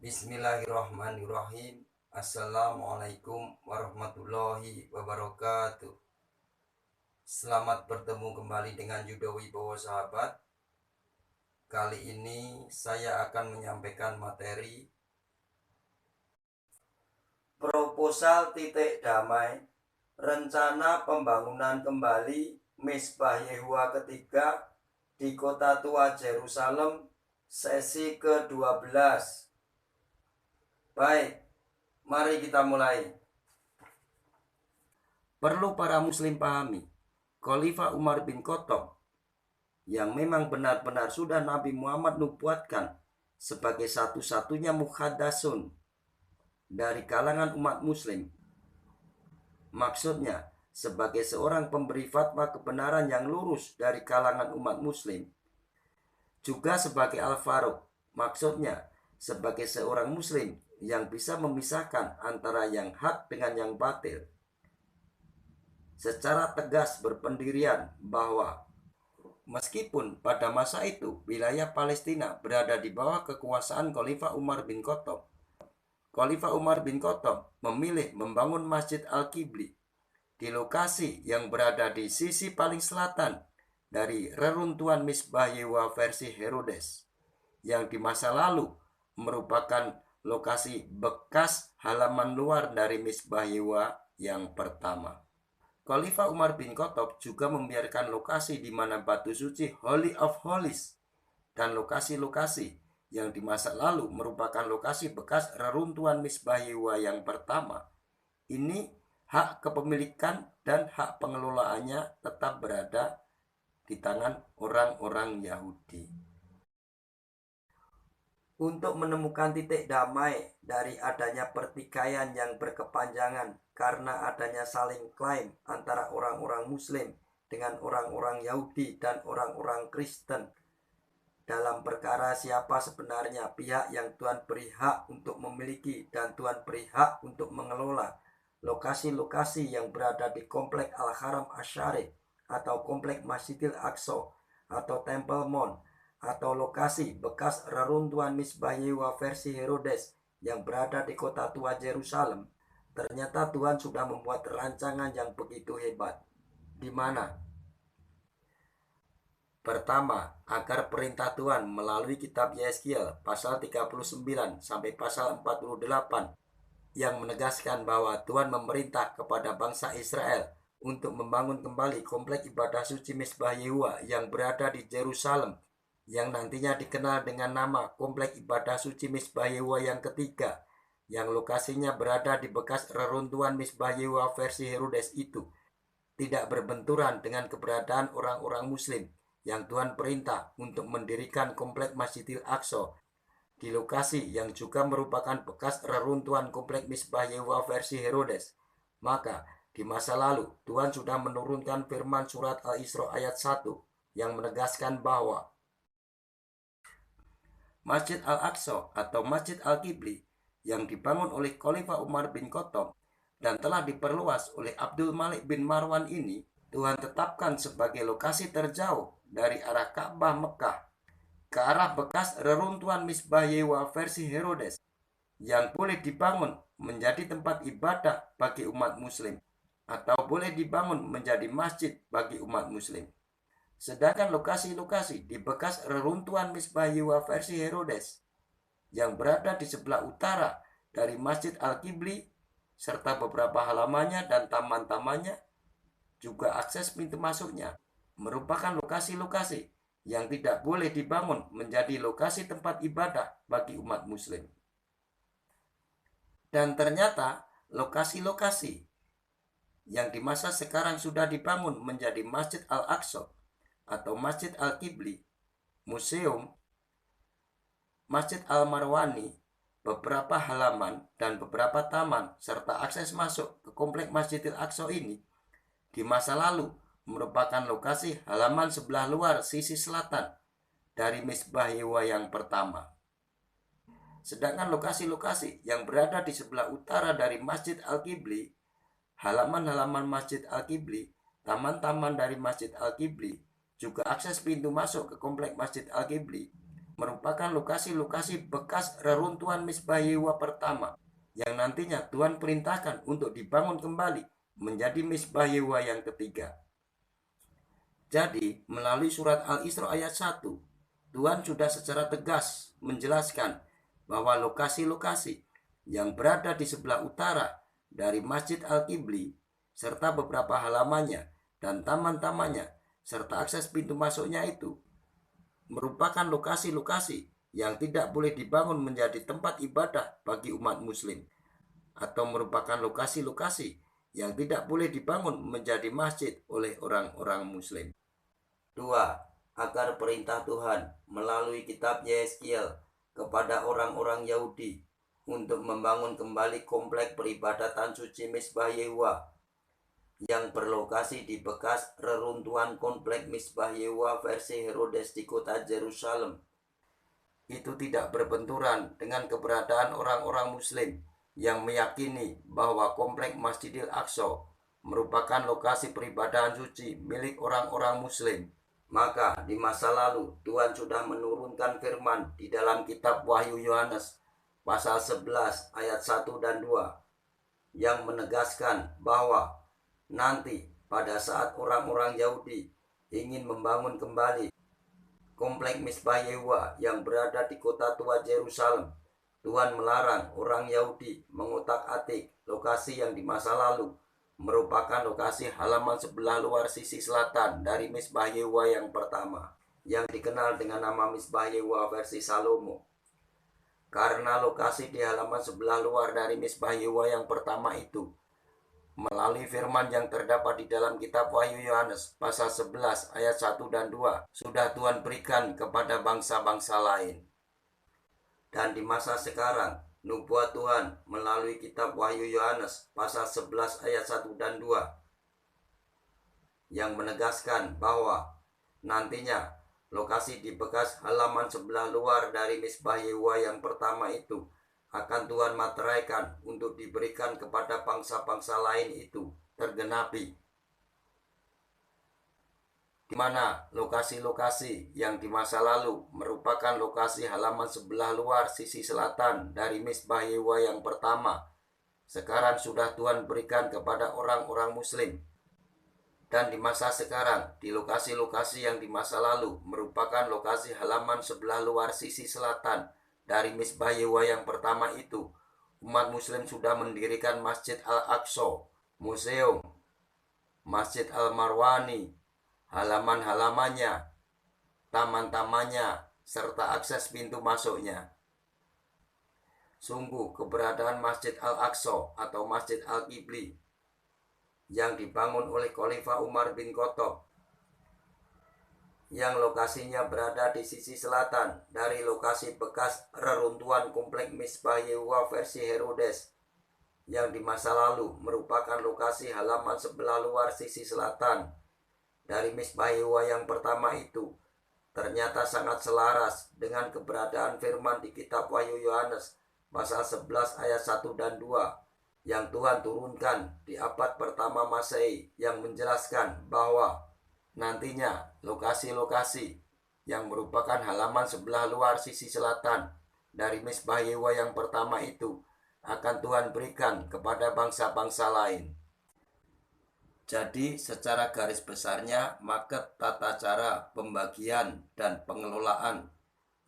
Bismillahirrahmanirrahim. Assalamualaikum warahmatullahi wabarakatuh. Selamat bertemu kembali dengan Yudo Wibowo sahabat. Kali ini saya akan menyampaikan materi proposal titik damai rencana pembangunan kembali Mezbah Yehuwa ketiga di kota tua Yerusalem, sesi ke-12. Baik, mari kita mulai. Perlu para muslim pahami, Khalifah Umar bin Khattab yang memang benar-benar sudah Nabi Muhammad nubuatkan sebagai satu-satunya muhaddatsun dari kalangan umat muslim. Maksudnya, sebagai seorang pemberi fatwa kebenaran yang lurus dari kalangan umat muslim. Juga sebagai Al-Faruq, maksudnya sebagai seorang muslim yang bisa memisahkan antara yang hak dengan yang batil. Secara tegas berpendirian bahwa meskipun pada masa itu wilayah Palestina berada di bawah kekuasaan Khalifah Umar bin Khattab, Khalifah Umar bin Khattab memilih membangun Masjid Al-Qibli di lokasi yang berada di sisi paling selatan dari reruntuhan Mezbah Yehuwa versi Herodes, yang di masa lalu merupakan lokasi bekas halaman luar dari Mezbah Yehuwa yang pertama. Khalifah Umar bin Khattab juga membiarkan lokasi di mana batu suci Holy of Holies dan lokasi-lokasi yang di masa lalu merupakan lokasi bekas reruntuhan Mezbah Yehuwa yang pertama. Ini hak kepemilikan dan hak pengelolaannya tetap berada di tangan orang-orang Yahudi. Untuk menemukan titik damai dari adanya pertikaian yang berkepanjangan karena adanya saling klaim antara orang-orang Muslim dengan orang-orang Yahudi dan orang-orang Kristen dalam perkara siapa sebenarnya pihak yang Tuhan beri hak untuk memiliki dan Tuhan beri hak untuk mengelola lokasi-lokasi yang berada di komplek Al-Haram Asy-Syarif atau komplek Masjidil Aqsa atau Temple Mount atau lokasi bekas reruntuhan Mezbah Yehuwa versi Herodes yang berada di kota tua Yerusalem. Ternyata Tuhan sudah membuat rancangan yang begitu hebat, di mana pertama, agar perintah Tuhan melalui kitab Yeskiel pasal 39 sampai pasal 48 yang menegaskan bahwa Tuhan memerintah kepada bangsa Israel untuk membangun kembali komplek ibadah suci Mezbah Yehuwa yang berada di Yerusalem, yang nantinya dikenal dengan nama komplek ibadah suci Mezbah Yehuwa yang ketiga, yang lokasinya berada di bekas reruntuhan Mezbah Yehuwa versi Herodes itu, tidak berbenturan dengan keberadaan orang-orang Muslim yang Tuhan perintah untuk mendirikan komplek Masjidil Aqsa di lokasi yang juga merupakan bekas reruntuhan komplek Mezbah Yehuwa versi Herodes. Maka di masa lalu Tuhan sudah menurunkan firman surat Al-Isra ayat 1 yang menegaskan bahwa Masjid Al-Aqsa atau Masjid Al-Qibli yang dibangun oleh Khalifah Umar bin Khattab dan telah diperluas oleh Abdul Malik bin Marwan ini Tuhan tetapkan sebagai lokasi terjauh dari arah Ka'bah Mekah ke arah bekas reruntuhan Mezbah Yehuwa versi Herodes yang boleh dibangun menjadi tempat ibadah bagi umat muslim atau boleh dibangun menjadi masjid bagi umat muslim. Sedangkan lokasi-lokasi di bekas reruntuhan Mezbah Yehuwa versi Herodes yang berada di sebelah utara dari Masjid Al-Qibli serta beberapa halamannya dan taman-tamannya, juga akses pintu masuknya merupakan lokasi-lokasi yang tidak boleh dibangun menjadi lokasi tempat ibadah bagi umat muslim. Dan ternyata lokasi-lokasi yang di masa sekarang sudah dibangun menjadi Masjid Al-Aqsa atau Masjid Al-Qibli, museum, Masjid Al-Marwani, beberapa halaman dan beberapa taman serta akses masuk ke komplek Masjidil Aqsa ini di masa lalu merupakan lokasi halaman sebelah luar sisi selatan dari Mezbah Yehuwa yang pertama. Sedangkan lokasi-lokasi yang berada di sebelah utara dari Masjid Al-Qibli, halaman-halaman Masjid Al-Qibli, taman-taman dari Masjid Al-Qibli, juga akses pintu masuk ke komplek Masjid Al-Qibli merupakan lokasi-lokasi bekas reruntuhan Mizbah Yehuwa pertama yang nantinya Tuhan perintahkan untuk dibangun kembali menjadi Mizbah Yehuwa yang ketiga. Jadi, melalui surat Al-Isra ayat 1, Tuhan sudah secara tegas menjelaskan bahwa lokasi-lokasi yang berada di sebelah utara dari Masjid Al-Qibli serta beberapa halamannya dan taman-tamannya serta akses pintu masuknya itu merupakan lokasi-lokasi yang tidak boleh dibangun menjadi tempat ibadah bagi umat muslim, atau merupakan lokasi-lokasi yang tidak boleh dibangun menjadi masjid oleh orang-orang muslim. 2. Agar perintah Tuhan melalui kitab Yeskiel kepada orang-orang Yahudi untuk membangun kembali komplek peribadatan suci Mizbah Yehuwa yang berlokasi di bekas reruntuhan komplek Mizbah Yehuwa versi Herodes di kota Yerusalem itu tidak berbenturan dengan keberadaan orang-orang muslim yang meyakini bahwa komplek Masjidil Aqsa merupakan lokasi peribadahan suci milik orang-orang muslim. Maka di masa lalu Tuhan sudah menurunkan firman di dalam kitab Wahyu Yohanes pasal 11 ayat 1 dan 2 yang menegaskan bahwa nanti pada saat orang-orang Yahudi ingin membangun kembali komplek Mizbah Yehuwa yang berada di kota tua Yerusalem, Tuhan melarang orang Yahudi mengotak-atik lokasi yang di masa lalu merupakan lokasi halaman sebelah luar sisi selatan dari Mizbah Yehuwa yang pertama, yang dikenal dengan nama Mizbah Yehuwa versi Salomo. Karena lokasi di halaman sebelah luar dari Mizbah Yehuwa yang pertama itu melalui firman yang terdapat di dalam kitab Wahyu Yohanes pasal 11 ayat 1 dan 2 sudah Tuhan berikan kepada bangsa-bangsa lain. Dan di masa sekarang nubuat Tuhan melalui kitab Wahyu Yohanes pasal 11 ayat 1 dan 2 yang menegaskan bahwa nantinya lokasi di bekas halaman sebelah luar dari Mizbah Yehuwa yang pertama itu akan Tuhan materaikan untuk diberikan kepada bangsa-bangsa lain itu tergenapi, di mana lokasi-lokasi yang di masa lalu merupakan lokasi halaman sebelah luar sisi selatan dari Mizbah Yehuwa yang pertama sekarang sudah Tuhan berikan kepada orang-orang muslim. Dan di masa sekarang di lokasi-lokasi yang di masa lalu merupakan lokasi halaman sebelah luar sisi selatan dari Mizbah Yehuwa yang pertama itu, umat muslim sudah mendirikan Masjid Al-Aqsa, museum, Masjid Al-Marwani, halaman-halamannya, taman-tamannya, serta akses pintu masuknya. Sungguh keberadaan Masjid Al-Aqsa atau Masjid Al-Qibli yang dibangun oleh Khalifah Umar bin Khattab yang lokasinya berada di sisi selatan dari lokasi bekas reruntuhan komplek Mizbah Yehuwa versi Herodes yang di masa lalu merupakan lokasi halaman sebelah luar sisi selatan dari Mizbah Yehuwa yang pertama itu ternyata sangat selaras dengan keberadaan firman di kitab Wahyu Yohanes pasal 11 ayat 1 dan 2 yang Tuhan turunkan di abad pertama Masehi yang menjelaskan bahwa nantinya lokasi-lokasi yang merupakan halaman sebelah luar sisi selatan dari Mizbah Yehuwa yang pertama itu akan Tuhan berikan kepada bangsa-bangsa lain. Jadi secara garis besarnya maka tata cara pembagian dan pengelolaan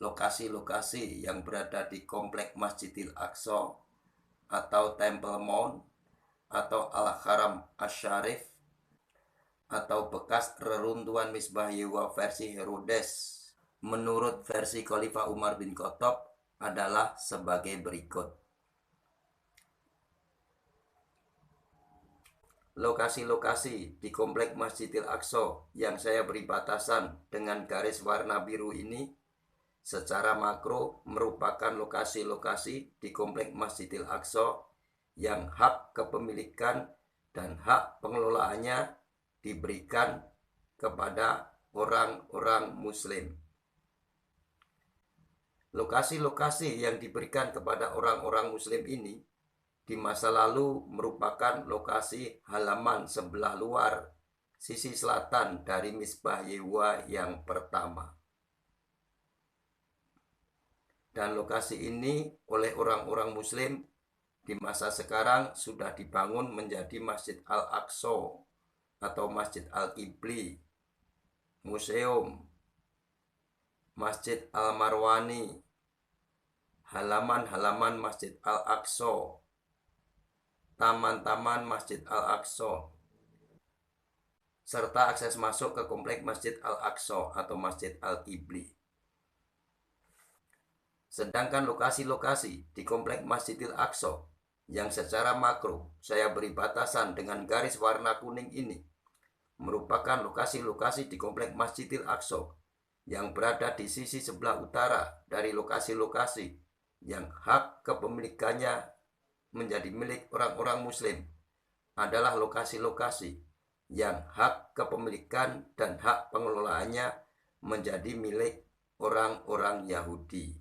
lokasi-lokasi yang berada di komplek Masjidil Aqsa atau Temple Mount atau Al-Haram Asy-Syarif atau bekas reruntuhan Mizbah Yehuwa versi Herodes menurut versi Khalifah Umar bin Khattab adalah sebagai berikut. Lokasi-lokasi di komplek Masjidil Aqsa yang saya beri batasan dengan garis warna biru ini secara makro merupakan lokasi-lokasi di komplek Masjidil Aqsa yang hak kepemilikan dan hak pengelolaannya diberikan kepada orang-orang muslim. Lokasi-lokasi yang diberikan kepada orang-orang muslim ini di masa lalu merupakan lokasi halaman sebelah luar sisi selatan dari Mizbah Yehuwa yang pertama. Dan lokasi ini oleh orang-orang Muslim di masa sekarang sudah dibangun menjadi Masjid Al-Aqsa atau Masjid Al-Qibli, museum, Masjid Al-Marwani, halaman-halaman Masjid Al-Aqsa, taman-taman Masjid Al-Aqsa, serta akses masuk ke komplek Masjid Al-Aqsa atau Masjid Al-Qibli. Sedangkan lokasi-lokasi di komplek Masjidil Aqsa yang secara makro saya beri batasan dengan garis warna kuning ini merupakan lokasi-lokasi di komplek Masjidil Aqsa yang berada di sisi sebelah utara dari lokasi-lokasi yang hak kepemilikannya menjadi milik orang-orang Muslim adalah lokasi-lokasi yang hak kepemilikan dan hak pengelolaannya menjadi milik orang-orang Yahudi.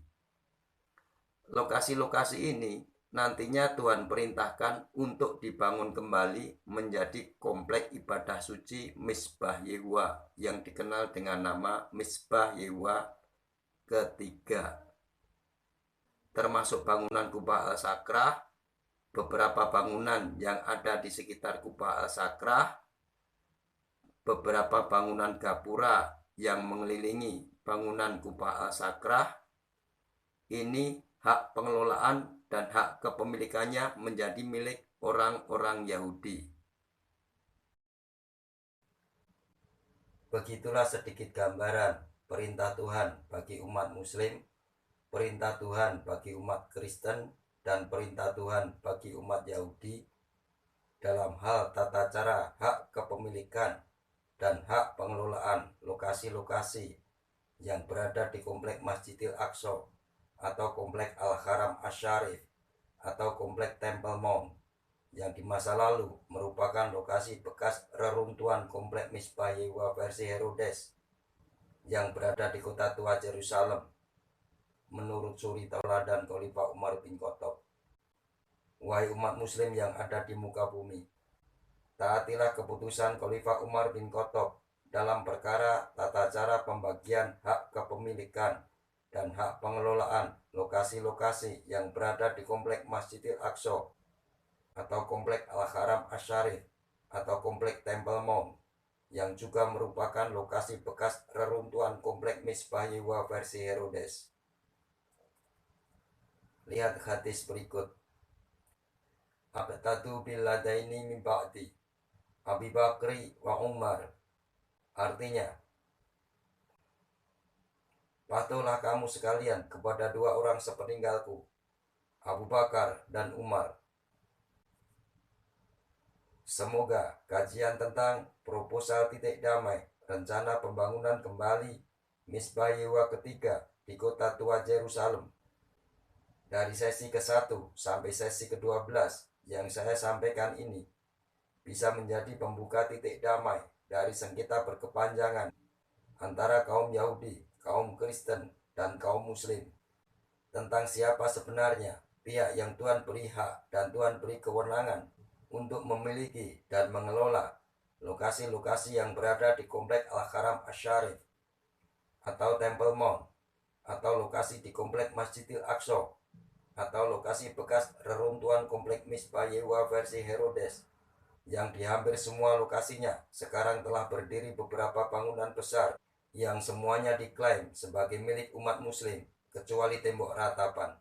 Lokasi-lokasi ini nantinya Tuhan perintahkan untuk dibangun kembali menjadi komplek ibadah suci Mizbah Yehuwa yang dikenal dengan nama Mizbah Yehuwa ketiga, termasuk bangunan Kubah Al-Sakrah, beberapa bangunan yang ada di sekitar Kubah Al-Sakrah, beberapa bangunan gapura yang mengelilingi bangunan Kubah Al-Sakrah. Ini hak pengelolaan dan hak kepemilikannya menjadi milik orang-orang Yahudi. Begitulah sedikit gambaran perintah Tuhan bagi umat Muslim, perintah Tuhan bagi umat Kristen, dan perintah Tuhan bagi umat Yahudi dalam hal tata cara hak kepemilikan dan hak pengelolaan lokasi-lokasi yang berada di komplek Masjidil Aqsa atau komplek Al-Haram Asy-Syarif atau komplek Temple Mount yang di masa lalu merupakan lokasi bekas reruntuhan komplek Mizbah Yehuwa versi Herodes yang berada di kota tua Yerusalem menurut suri tauladan Khalifah Umar bin Khattab. Wahai umat Muslim yang ada di muka bumi, taatilah keputusan Khalifah Umar bin Khattab dalam perkara tata cara pembagian hak kepemilikan dan hak pengelolaan lokasi-lokasi yang berada di komplek Masjidil Aqsa atau komplek Al-Haram Asy-Syarif atau komplek Temple Mount yang juga merupakan lokasi bekas reruntuhan komplek Mizbah Yehuwa versi Herodes. Lihat hadis berikut. Aqtadu billadaini min ba'di Abi Bakri wa Umar. Artinya, patuhlah kamu sekalian kepada dua orang sepeninggalku, Abu Bakar dan Umar. Semoga kajian tentang proposal titik damai rencana pembangunan kembali Mizbah Yehuwa ketiga di kota tua Yerusalem dari sesi ke-1 sampai sesi ke-12 yang saya sampaikan ini bisa menjadi pembuka titik damai dari sengketa berkepanjangan antara kaum Yahudi, kaum Kristen, dan kaum Muslim tentang siapa sebenarnya pihak yang Tuhan beri hak dan Tuhan beri kewenangan untuk memiliki dan mengelola lokasi-lokasi yang berada di komplek Al-Haram Asy-Syarif atau Temple Mount atau lokasi di komplek Masjidil Aqsa atau lokasi bekas reruntuhan komplek Mizbah Yehuwa versi Herodes yang di hampir semua lokasinya sekarang telah berdiri beberapa bangunan besar yang semuanya diklaim sebagai milik umat Muslim kecuali tembok ratapan.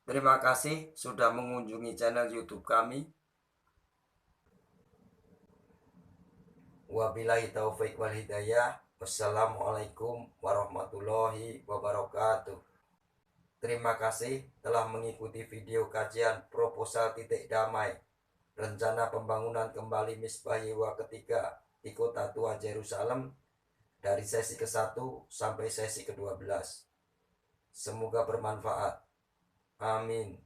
Terima kasih sudah mengunjungi channel YouTube kami. Wabillahi taufik wal hidayah. Wassalamualaikum warahmatullahi wabarakatuh. Terima kasih telah mengikuti video kajian proposal titik damai rencana pembangunan kembali Mizbah Yehuwa ketiga di kota tua Yerusalem dari sesi ke-1 sampai sesi ke-12. Semoga bermanfaat. Amin.